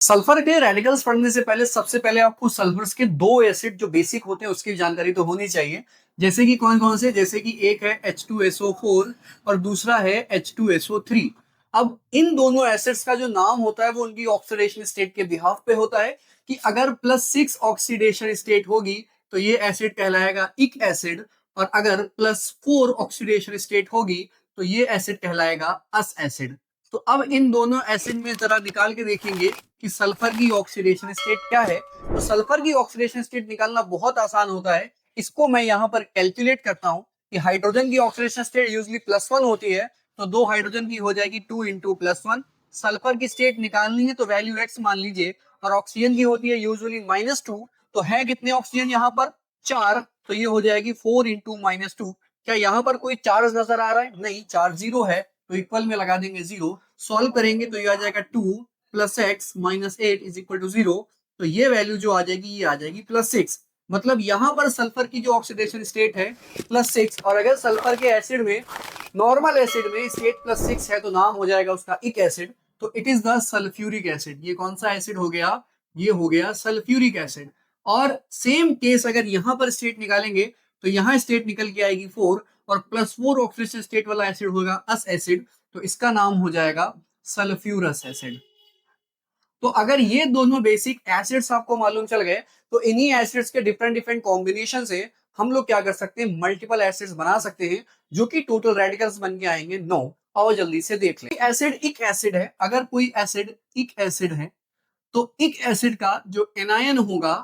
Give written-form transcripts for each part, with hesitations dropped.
Sulphur के radicals पढ़ने से पहले सबसे पहले आपको सल्फर्स के दो एसिड जो बेसिक होते हैं उसकी जानकारी तो होनी चाहिए। जैसे कि कौन कौन से, जैसे कि एक है H2SO4 और दूसरा है H2SO3। अब इन दोनों एसिड्स का जो नाम होता है वो उनकी ऑक्सीडेशन स्टेट के बिहाफ पे होता है कि अगर +6 ऑक्सीडेशन स्टेट होगी तो ये एसिड कहलाएगा इक एसिड, और अगर +4 ऑक्सीडेशन स्टेट होगी तो ये एसिड कहलाएगा अस एसिड। तो अब इन दोनों एसिड में जरा निकाल के देखेंगे कि सल्फर की ऑक्सीडेशन स्टेट क्या है। तो सल्फर की ऑक्सीडेशन स्टेट निकालना बहुत आसान होता है। इसको मैं यहाँ पर कैलकुलेट करता हूँ कि हाइड्रोजन की ऑक्सीडेशन स्टेट यूजली +1 होती है, तो दो हाइड्रोजन की हो जाएगी 2 इंटू +1। सल्फर की स्टेट निकालनी है तो वैल्यू x मान लीजिए, और ऑक्सीजन की होती है यूजुअली -2। तो है कितने ऑक्सीजन यहाँ पर? 4। तो ये हो जाएगी 4 इंटू -2। क्या यहाँ पर कोई चार्ज नजर आ रहा है? नहीं, चार्ज 0 है, तो इक्वल में लगा देंगे 0। सॉल्व करेंगे तो ये आ जाएगा 2 + x - 8 = 0। तो ये वैल्यू जो आ जाएगी ये आ जाएगी +6। मतलब यहाँ पर सल्फर की जो ऑक्सीडेशन स्टेट है +6, और अगर सल्फर के एसिड में, नॉर्मल एसिड में स्टेट +6 है तो नाम हो जाएगा उसका इक एसिड। तो it is the sulphuric acid. ये कौन सा एसिड हो गया? ये हो गया सल्फ्यूरिक एसिड। और सेम केस अगर यहाँ पर स्टेट निकालेंगे तो यहाँ स्टेट निकल के आएगी 4, और +4 ऑक्सीडेशन स्टेट वाला एसिड होगा अस एसिड, तो इसका नाम हो जाएगा सल्फ्यूरस एसिड। तो अगर ये दोनों बेसिक एसिड्स आपको मालूम चल गए तो इन्हीं एसिड्स के डिफरेंट डिफरेंट कॉम्बिनेशन से हम लोग क्या कर सकते हैं, मल्टीपल एसिड्स बना सकते हैं जो कि टोटल रेडिकल्स बन के आएंगे 9। आओ जल्दी से देख लें। एसिड इक एसिड है, अगर कोई एसिड इक एसिड है तो इक एसिड का जो एनायन होगा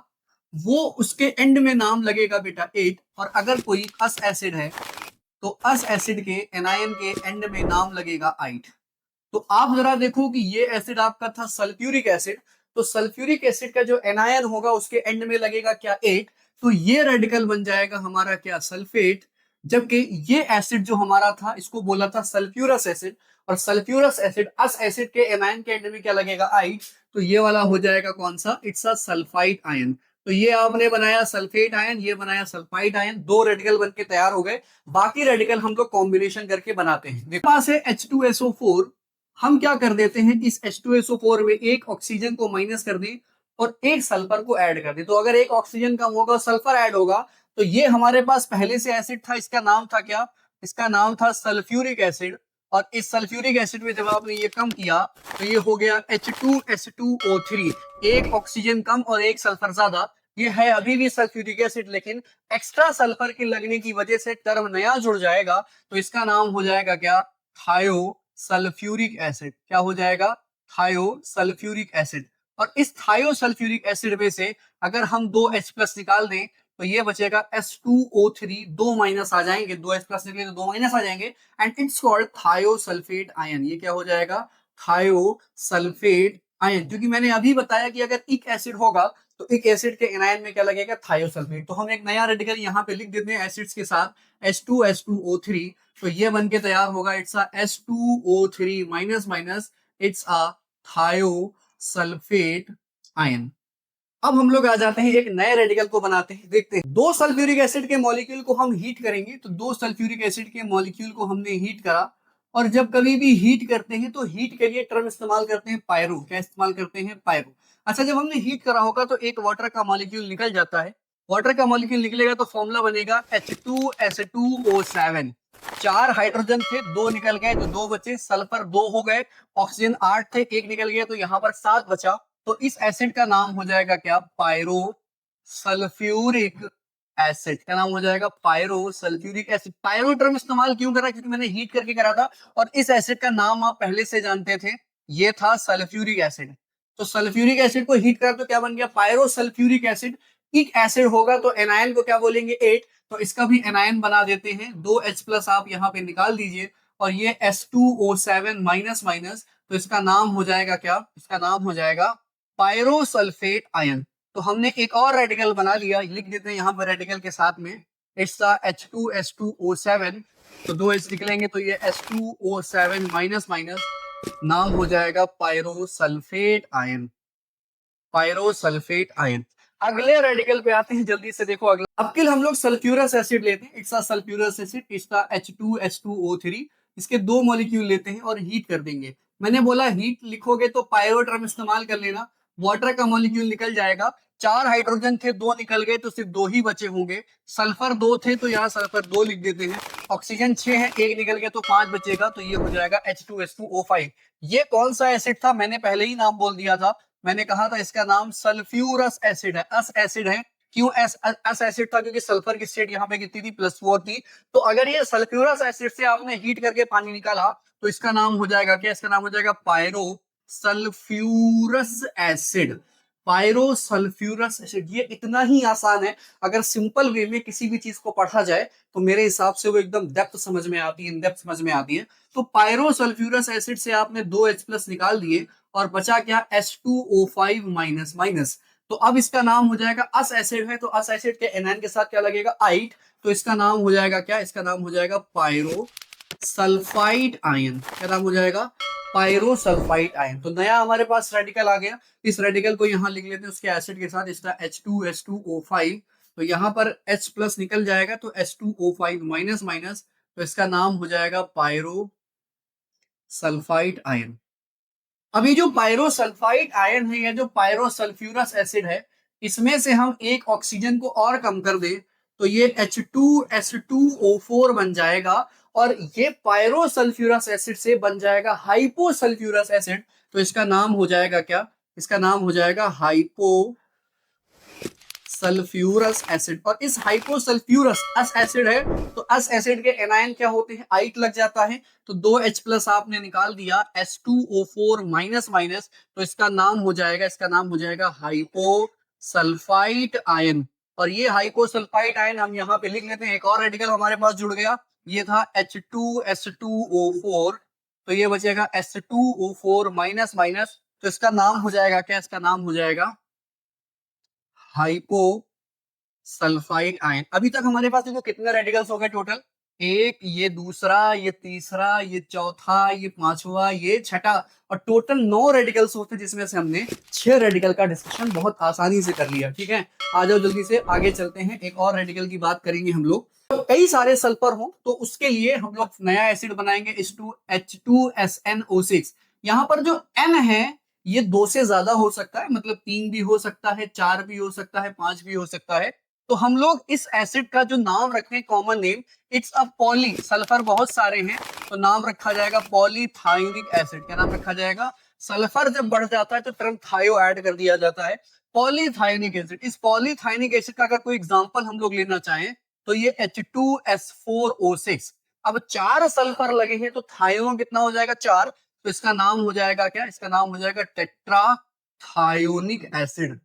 वो उसके एंड में नाम लगेगा बेटा 8, और अगर कोई अस एसिड है तो अस एसिड के एनायन के एंड में नाम लगेगा 8। तो आप जरा देखो कि ये एसिड आपका था सल्फ्यूरिक एसिड, तो सल्फ्यूरिक एसिड का जो एनायन होगा उसके एंड में लगेगा क्या? 8। तो ये रेडिकल बन जाएगा हमारा क्या? सल्फेट। जबकि ये एसिड जो हमारा था इसको बोला था सल्फ्यूरस एसिड, और सल्फ्यूरस एसिड अस एसिड के एनायन के एंड में क्या लगेगा? 8। तो ये वाला हो जाएगा कौन सा? It's a sulphide ion. तो ये आपने बनाया सल्फेट आयन, ये बनाया सल्फाइड आयन, दो रेडिकल बन के तैयार हो गए। बाकी रेडिकल हम लोग कॉम्बिनेशन करके बनाते हैं। देखो पास है H2SO4, हम क्या कर देते हैं इस H2SO4 में एक ऑक्सीजन को माइनस कर दें और एक सल्फर को ऐड कर दें। तो अगर एक ऑक्सीजन कम होगा सल्फर ऐड होगा, तो ये हमारे पास पहले से एसिड था, इसका नाम था क्या? इसका नाम था सल्फ्यूरिक एसिड। और इस सल्फ्यूरिक एसिड में जब आपने ये कम किया तो ये हो गया H2S2O3। एक ऑक्सीजन कम और एक सल्फर ज्यादा। ये है अभी भी सल्फ्यूरिक एसिड, लेकिन एक्स्ट्रा सल्फर के लगने की वजह से टर्म नया जुड़ जाएगा, तो इसका नाम हो जाएगा क्या? थायो सल्फ्यूरिक एसिड। क्या हो जाएगा? थायो सल्फ्यूरिक एसिड। और इस थायो सल्फ्यूरिक एसिड में से अगर हम दो H+ निकाल दें तो ये बचेगा S2O3। दो माइनस आ जाएंगे, दो H+ निकले तो दो माइनस आ जाएंगे, एंड इट्स कॉल्ड थायो सल्फेट आयन। ये क्या हो जाएगा? थायो सल्फेट आयन। क्योंकि मैंने अभी बताया कि अगर इक एसिड होगा तो इक एसिड के एनायन में क्या लगेगा? थायोसल्फेट। तो हम एक नया रेडिकल यहाँ पे लिख देते हैं एसिड्स के साथ H2S2O3। तो ये बन के तैयार होगा it's a S2O3 minus minus, it's a thiosulphate ion. अब हम लोग आ जाते हैं एक नए रेडिकल को बनाते हैं। देखते हैं, दो सल्फ्यूरिक एसिड के मॉलिक्यूल को हम हीट करेंगे। तो दो सल्फ्यूरिक एसिड के मॉलिक्यूल को हमने हीट करा, और जब कभी भी हीट करते हैं तो हीट के लिए टर्म इस्तेमाल करते हैं पायरो। क्या इस्तेमाल करते हैं? पायरो। अच्छा, जब हमने हीट करा होगा तो एक वाटर का मॉलिक्यूल निकल जाता है। वाटर का मॉलिक्यूल निकलेगा तो फॉर्मूला बनेगा H2S2O7। चार हाइड्रोजन थे, दो निकल गए तो दो बचे, सल्फर दो हो गए, ऑक्सीजन 8 थे, एक निकल गया तो यहाँ पर 7 बचा। तो इस एसिड का नाम हो जाएगा क्या? Pyro sulphuric acid. क्या नाम हो जाएगा? Pyro sulphuric acid. Pyro term इस्तेमाल क्यों करा? क्योंकि मैंने हीट करके करा था, और इस एसिड का नाम आप पहले से जानते थे, ये था सल्फ्यूरिक एसिड। तो सल्फ्यूरिक एसिड को हीट करा तो क्या बन गया? Pyro sulphuric acid. एक एसिड होगा तो एनायन को क्या बोलेंगे? 8। तो इसका भी एनायन बना देते हैं, दो H+ आप यहाँ पे निकाल दीजिए, और ये S2O7 माइनस माइनस, तो इसका नाम हो जाएगा क्या? इसका नाम हो जाएगा पायरोसल्फेट आयन। तो हमने एक और रेडिकल बना लिया, लिख देते हैं यहाँ पर रेडिकल के साथ में, इट्स H2S2O7। तो दो H निकलेंगे तो ये S2O7 माइनस माइनस, नाम हो जाएगा पायरोसल्फेट आयन। पायरोसल्फेट आयन। अगले रेडिकल पे आते हैं, जल्दी से देखो अगला। अब के हम लोग सल्फ्यूरस एसिड लेते हैं, it's a sulphurous acid, it's a H2S2O3। इसके दो मॉलिक्यूल लेते हैं और हीट कर देंगे। मैंने बोला हीट लिखोगे तो पायरो टर्म इस्तेमाल कर लेना, वाटर का मॉलिक्यूल निकल जाएगा। 4 हाइड्रोजन थे, 2 निकल गए तो सिर्फ 2 ही बचे होंगे। सल्फर 2 थे तो यहाँ सल्फर 2 लिख देते हैं। ऑक्सीजन 6 है, 1 निकल गया तो 5 बचेगा, तो ये हो जाएगा H2SO5। ये कौन सा एसिड था, मैंने पहले ही नाम बोल दिया था। मैंने कहा था इसका नाम सल्फ्यूरस एसिड है, अस एसिड है। क्यों अस एसिड था, क्योंकि सल्फर की स्टेट यहाँ पे कितनी थी, +4 थी। तो अगर ये सल्फ्यूरस एसिड से आपने हीट करके पानी निकाला तो इसका नाम हो जाएगा क्या, इसका नाम हो जाएगा pyro sulphurous acid. Pyro sulphurous acid, ये इतना ही आसान है। अगर सिंपल वे में किसी भी चीज को पढ़ा जाए तो मेरे हिसाब से वो एकदम डेप्थ समझ में आती है, इन डेप्थ समझ में आती है। तो पायरो सल्फ्यूरस एसिड से आपने 2 H+ निकाल दिए और बचा क्या, H2O5 माइनस माइनस। तो अब इसका नाम हो जाएगा, अस एसिड है तो अस एसिड के एनायन के साथ क्या लगेगा, आइट। तो इसका नाम हो जाएगा क्या, इसका नाम हो जाएगा पायरो सल्फाइड आयन। क्या नाम हो जाएगा, पायरोसल्फाइड आयन। तो नया हमारे पास रेडिकल आ गया। इस रेडिकल को यहाँ लिख लेते हैं उसके एसिड के साथ, इसका H2S2O5। तो यहाँ पर H+ निकल जाएगा तो H2O5 माइनस माइनस, तो इसका नाम हो जाएगा पायरो सल्फाइड आयन। अभी जो पायरोसल्फाइड आयन है या जो पायरोसल्फ्यूरस एसिड है, इसमें से हम एक ऑक्सीजन को और कम कर दे तो ये H2S2O4 बन जाएगा। और ये पायरोसल्फ्यूरस एसिड से बन जाएगा हाइपोसल्फ्यूरस एसिड। तो इसका नाम हो जाएगा क्या, इसका नाम हो जाएगा हाइपो सल्फ्यूरस एसिड। और इस हाइपोसल्फ्यूरस अस एसिड है तो अस एसिड के एनायन क्या होते हैं, आइट लग जाता है। तो 2H+ आपने निकाल दिया, H2O4 माइनस माइनस, तो इसका नाम हो जाएगा, इसका नाम हो जाएगा हाइपोसल्फाइड आयन। और ये हाइपोसल्फाइड आयन हम यहाँ पे लिख लेते हैं। एक और रेडिकल हमारे पास जुड़ गया, ये था H2S2O4। तो ये बचेगा H2O4 माइनस माइनस, तो इसका नाम हो जाएगा क्या, इसका नाम हो जाएगा हाइपो सल्फाइड आयन। अभी तक हमारे पास देखो कितने रेडिकल्स हो गए टोटल, एक, ये दूसरा, ये तीसरा, ये चौथा, ये पांचवा, ये छठा। और टोटल 9 रेडिकल्स होते हैं, जिसमें से हमने 6 रेडिकल का डिस्कशन बहुत आसानी से कर लिया। ठीक है, आ जाओ जल्दी से आगे चलते हैं। एक और रेडिकल की बात करेंगे हम लोग। तो कई सारे सल्फर हो तो उसके लिए हम लोग नया एसिड बनाएंगे, H2SNO6। यहाँ पर जो N है ये 2 से ज्यादा हो सकता है, मतलब 3 भी हो सकता है, 4 भी हो सकता है, 5 भी हो सकता है। तो हम लोग इस एसिड का जो नाम रखते हैं, common name, it's a poly. Sulphur बहुत सारे हैं तो नाम रखा जाएगा पॉलीथायोनिक एसिड। क्या नाम रखा जाएगा, सल्फर जब बढ़ जाता है तो टर्म थायो ऐड कर दिया जाता है, पॉलीथायोनिक एसिड। इस पॉलीथायोनिक एसिड का अगर कोई एग्जांपल हम लोग लेना चाहें तो ये H2S4O6। अब 4 सल्फर लगे हैं तो थायो कितना हो जाएगा, 4। तो इसका नाम हो जाएगा क्या, इसका नाम हो जाएगा टेट्राथायोनिक एसिड,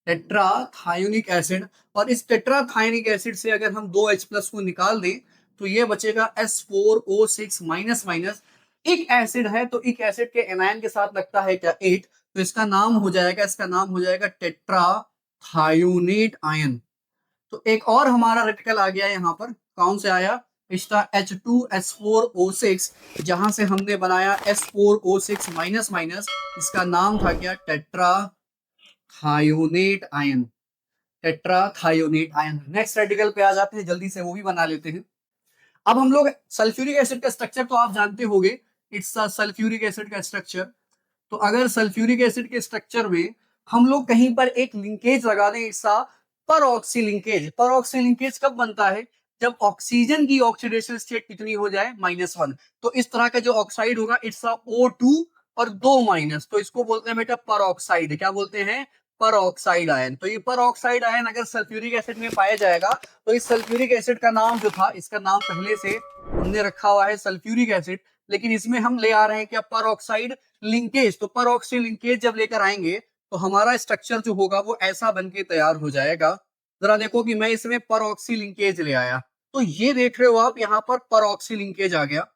टेट्राथायोनिक एसिड। और इस टेट्राथायोनिक एसिड से अगर हम 2H+ को निकाल दें तो ये बचेगा S4O6 माइनस माइनस। एक एसिड है तो एक एसिड के एनायन के साथ लगता है क्या, 8। तो इसका नाम हो जाएगा, इसका नाम हो जाएगा टेट्राथायोनेट आयन। तो एक और हमारा रेडिकल आ गया यहाँ पर, कौन से आया, इसका H2S4O6, जहां से हमने बनाया S4O6 माइनस माइनस। इसका नाम था क्या, tetrathionate ion, tetrathionate ion. Next radical पे आ जाते हैं, जल्दी से वो भी बना लेते हैं। अब हम लोग सल्फ्यूरिक एसिड का स्ट्रक्चर तो आप जानते होंगे, इट्स सल्फ्यूरिक एसिड का स्ट्रक्चर। तो अगर सल्फ्यूरिक एसिड के स्ट्रक्चर में हम लोग कहीं पर एक लिंकेज लगा दें, इसका परऑक्सी लिंकेज। परऑक्सी लिंकेज कब बनता है, जब ऑक्सीजन की ऑक्सीडेशन स्टेट कितनी हो जाए, -1। तो इस तरह का जो ऑक्साइड होगा, इट्स O2 और 2 माइनस, तो इसको बोलते हैं बेटा परऑक्साइड। क्या बोलते हैं, परऑक्साइड आयन। तो ये परऑक्साइड आयन अगर सल्फ्यूरिक एसिड में पाया जाएगा तो इस सल्फ्यूरिक एसिड का नाम जो था, इसका नाम पहले से हमने रखा हुआ है सल्फ्यूरिक एसिड, लेकिन इसमें हम ले आ रहे हैं क्या, परऑक्साइड लिंकेज। तो परऑक्सी लिंकेज जब लेकर आएंगे तो हमारा स्ट्रक्चर जो होगा वो ऐसा बनके तैयार हो जाएगा। जरा देखो कि मैं इसमें परऑक्सी लिंकेज ले आया, तो ये देख रहे हो आप, यहाँ पर परऑक्सी लिंकेज आ गया।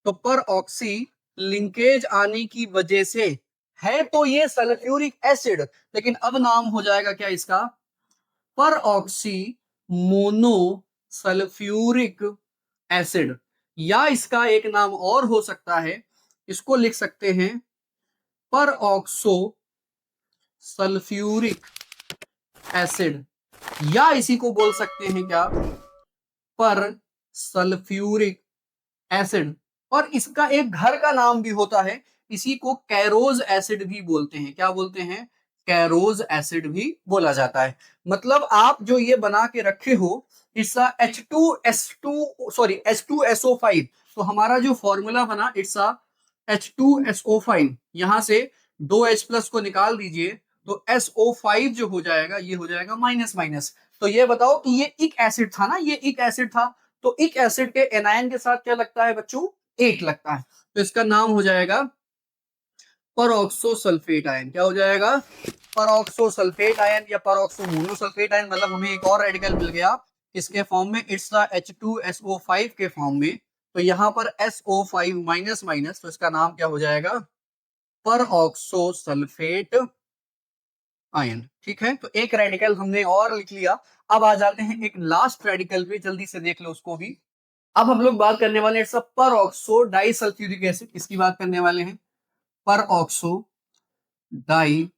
तो परऑक्सी लिंकेज आने की वजह से है तो ये सल्फ्यूरिक एसिड, लेकिन अब नाम हो जाएगा क्या इसका, परऑक्सी मोनो सल्फ्यूरिक एसिड। या इसका एक नाम और हो सकता है, इसको लिख सकते हैं पर ऑक्सो सल्फ्यूरिक एसिड, या इसी को बोल सकते हैं क्या, पर सल्फ्यूरिक एसिड। और इसका एक घर का नाम भी होता है, इसी को कैरोज एसिड भी बोलते हैं। क्या बोलते हैं, कैरोज एसिड भी बोला जाता है। मतलब आप जो ये बना के रखे हो it's a H2S2 sorry H2SO5, तो हमारा जो फॉर्मूला बना इट्स अ H2SO5, यहां से दो H प्लस को निकाल दीजिए तो SO5 जो हो जाएगा ये हो जाएगा माइनस माइनस। तो ये बताओ कि ये इक एसिड था ना, ये इक एसिड था, तो इक एसिड के एनायन के साथ क्या लगता है बच्चों, 8 लगता है, तो इसका नाम हो जाएगा परऑक्सो सल्फेट आयन। क्या हो जाएगा, परऑक्सो सल्फेट आयन या परऑक्सो मोनोसल्फेट आयन। मतलब हमें एक और रेडिकल मिल गया इसके फॉर्म में, इट्स द H2SO5 के फॉर्म में। तो यहाँ पर SO5 माइनस माइनस, तो इसका नाम क्या हो जाएगा, परऑक्सो सल्फेट आयन। ठीक है, तो एक रेडिकल हमने और लिख लिया। अब आ जाते हैं एक लास्ट रेडिकल पे, जल्दी से देख लो उसको भी। अब हम लोग बात करने वाले हैं परऑक्सो डाइसल्फ्यूरिक एसिड, इसकी बात करने वाले हैं। परऑक्सो डाई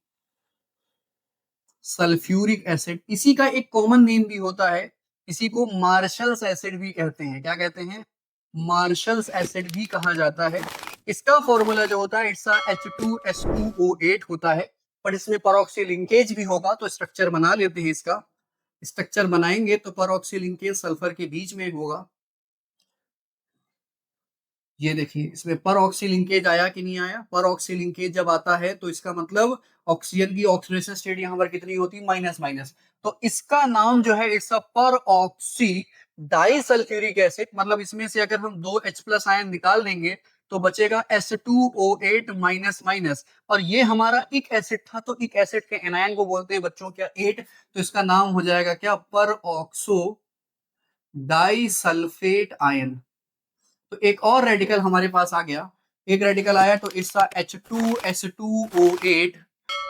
सल्फ्यूरिक एसिड, इसी का एक कॉमन नेम भी होता है, इसी को मार्शल्स एसिड भी कहते हैं। क्या कहते हैं, मार्शल्स एसिड भी कहा जाता है। इसका फॉर्मूला जो होता है इट्स H2S2O8 होता है, पर इसमें परऑक्सी लिंकेज भी होगा, तो स्ट्रक्चर बना लेते हैं इसका। स्ट्रक्चर बनाएंगे तो परऑक्सी लिंकेज सल्फर के बीच में होगा। ये देखिए इसमें पर ऑक्सी लिंकेज आया कि नहीं आया, पर ऑक्सी लिंकेज जब आता है तो इसका मतलब ऑक्सीजन की ऑक्सीडेशन स्टेट यहाँ पर कितनी होती है, माइनस माइनस। तो इसका नाम जो है इट्स पर ऑक्सी डाइसल्फ्यूरिक एसिड। मतलब इसमें से अगर हम दो H प्लस आयन निकाल देंगे तो बचेगा H2O8 माइनस माइनस, और ये हमारा इक एसिड था, तो इक एसिड के एनायन को बोलते हैं बच्चों क्या, 8। तो इसका नाम हो जाएगा क्या, पर ऑक्सो डाइसल्फेट आयन। तो एक और रेडिकल हमारे पास आ गया, एक रेडिकल आया तो इसका H2S2O8,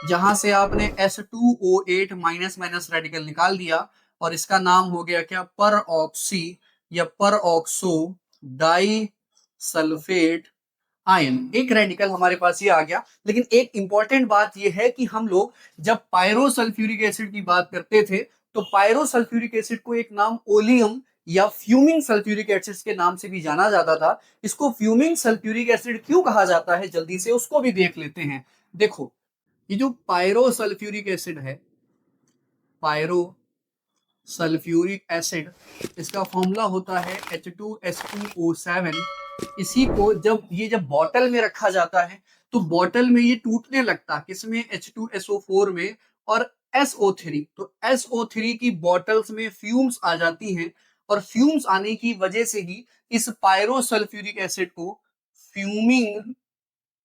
जहां से आपने S2O8 माइनस माइनस रेडिकल निकाल दिया, और इसका नाम हो गया क्या, पर ऑक्सी या पर ऑक्सो डाई सल्फेट आयन। एक रेडिकल हमारे पास ये आ गया। लेकिन एक इंपॉर्टेंट बात ये है कि हम लोग जब पायरोसल्फ्यूरिक एसिड की बात करते थे तो पायरोसल्फ्यूरिक एसिड को एक नाम ओलियम या फ्यूमिंग सल्फ्यूरिक एसिड के नाम से भी जाना जाता था। इसको फ्यूमिंग सल्फ्यूरिक एसिड क्यों कहा जाता है, जल्दी से उसको भी देख लेते हैं। देखो ये जो पायरोसल्फ्यूरिक एसिड है, पायरो सल्फ्यूरिक एसिड, इसका फॉर्मूला होता है H2S2O7। इसी को जब बॉटल में रखा जाता है तो बॉटल में ये टूटने लगता है, किसमें, H2SO4 में और SO3। तो SO3 की बॉटल्स में फ्यूम्स आ जाती हैं, और फ्यूम्स आने की वजह से ही इस पायरोसल्फ्यूरिक एसिड को फ्यूमिंग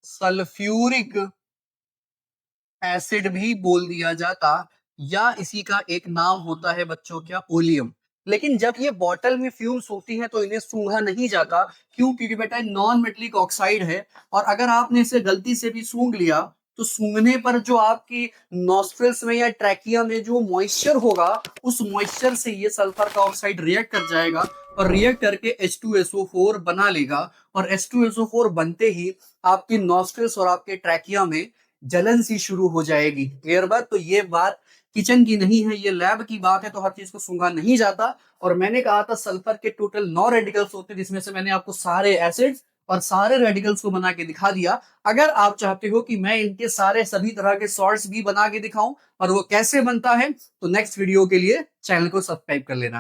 सल्फ्यूरिक एसिड भी बोल दिया जाता, या इसी का एक नाम होता है बच्चों क्या, ओलियम। लेकिन जब ये बॉटल में फ्यूम्स होती हैं तो इन्हें सूंघा नहीं जाता। क्यों, क्योंकि बेटा नॉन मेटेलिक ऑक्साइड है, और अगर आपने इसे गलती से भी सूंघ लिया तो सूंघने पर जो आपकी नॉस्ट्रिल्स में या ट्रैकिया में जो मॉइस्चर होगा, उस मॉइस्चर से ये सल्फर का ऑक्साइड रिएक्ट कर जाएगा, और रिएक्ट करके H2SO4 बना लेगा, और H2SO4 बनते ही आपकी नॉस्ट्रिल्स और आपके ट्रैकिया में जलन सी शुरू हो जाएगी। क्लियर बात, तो ये बात किचन की नहीं है, ये लैब की बात है, तो हर चीज को सूंघा नहीं जाता। और मैंने कहा था सल्फर के टोटल 9 रेडिकल्स होते हैं, जिसमें से मैंने आपको सारे एसिड्स और सारे रेडिकल्स को बना के दिखा दिया। अगर आप चाहते हो कि मैं इनके सारे सभी तरह के सॉल्ट्स भी बना के दिखाऊं और वो कैसे बनता है, तो नेक्स्ट वीडियो के लिए चैनल को सब्सक्राइब कर लेना।